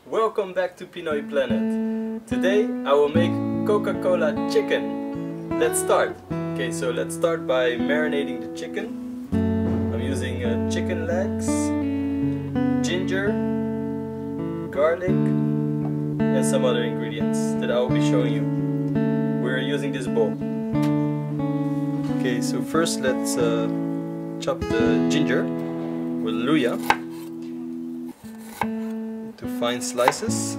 Welcome back to Pinoy Planet. Today I will make Coca-Cola chicken. Let's start. Okay, so let's start by marinating the chicken. I'm using chicken legs, ginger, garlic, and some other ingredients that I will be showing you. We're using this bowl. Okay, so first let's chop the ginger with luya to fine slices.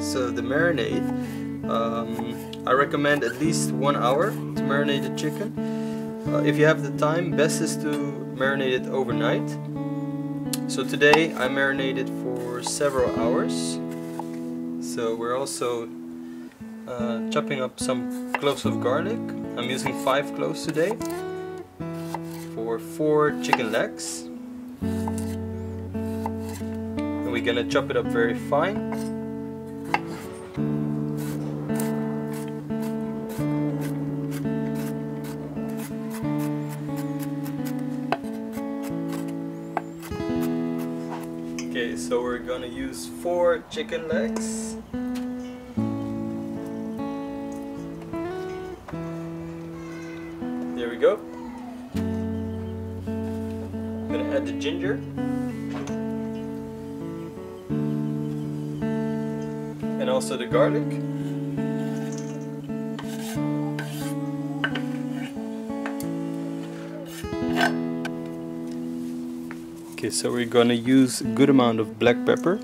So the marinade, I recommend at least 1 hour to marinate the chicken. If you have the time, best is to marinate it overnight. So today I marinated for several hours. So we're also chopping up some cloves of garlic. I'm using 5 cloves today for 4 chicken legs. And we're gonna chop it up very fine. Okay, so we're gonna use 4 chicken legs. There we go. I'm gonna add the ginger. And also the garlic. Okay, so we're gonna use a good amount of black pepper.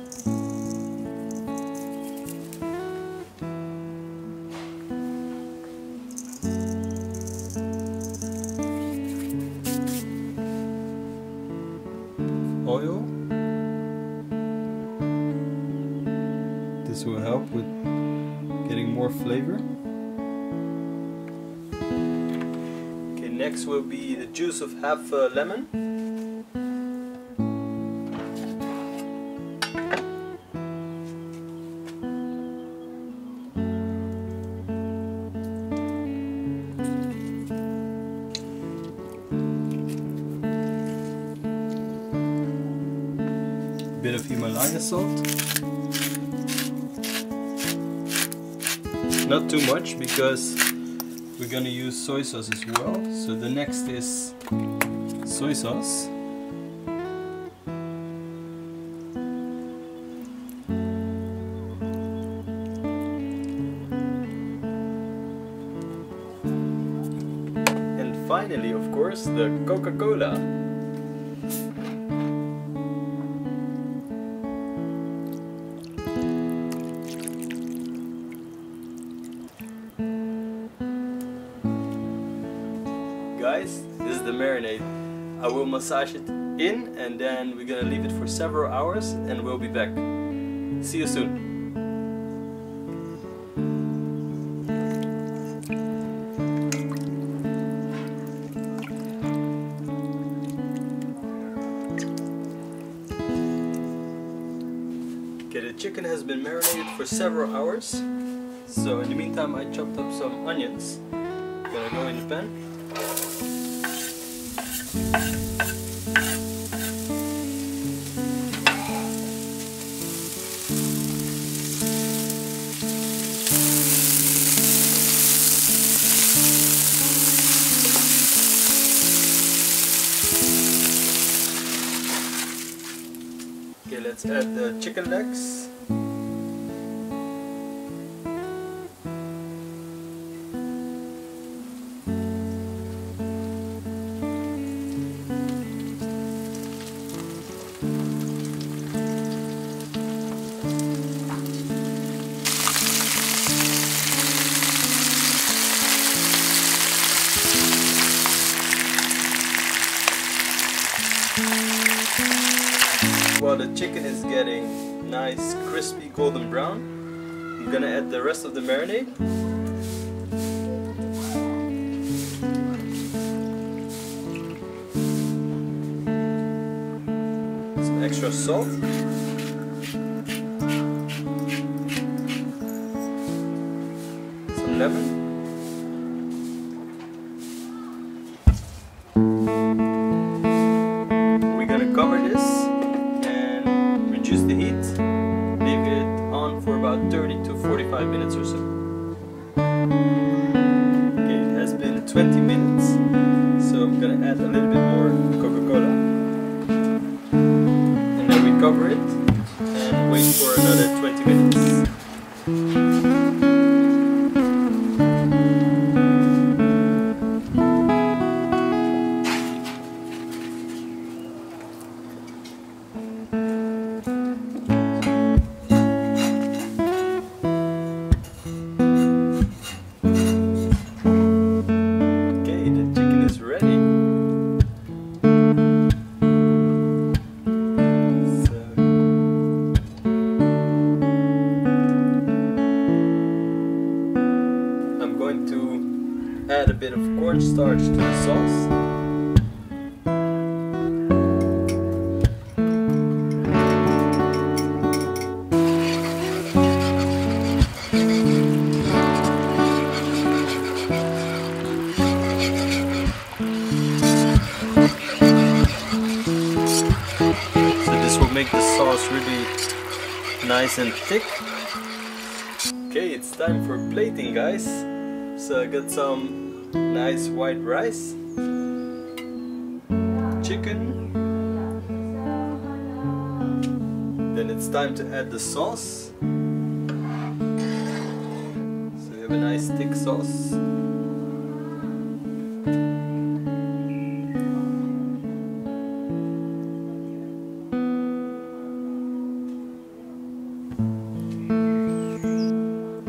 Oil. This will help with getting more flavor. Okay, next will be the juice of half a lemon. Bit of Himalaya salt. Not too much because we're gonna use soy sauce as well. So the next is soy sauce. And finally, of course, the Coca-Cola. Guys, this is the marinade. I will massage it in and then we're gonna leave it for several hours and we'll be back. See you soon. Okay, the chicken has been marinated for several hours. So in the meantime I chopped up some onions. Gonna go in the pan. Okay, let's add the chicken legs. While the chicken is getting nice crispy golden brown, I'm gonna add the rest of the marinade. Some extra salt. Some lemon. add a little bit more Coca-Cola. And then we cover it and wait for another 20 minutes. Add a bit of cornstarch to the sauce. So this will make the sauce really nice and thick. Okay, it's time for plating, guys. So I got some nice white rice, chicken, then it's time to add the sauce. So you have a nice thick sauce.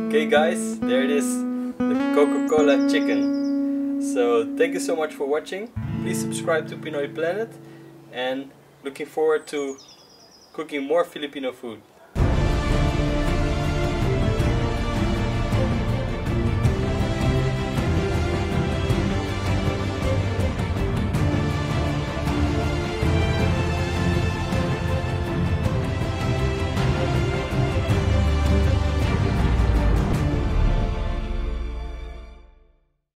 Okay guys, there it is. The Coca-Cola chicken. So thank you so much for watching. Please subscribe to Pinoy Planet and looking forward to cooking more Filipino food.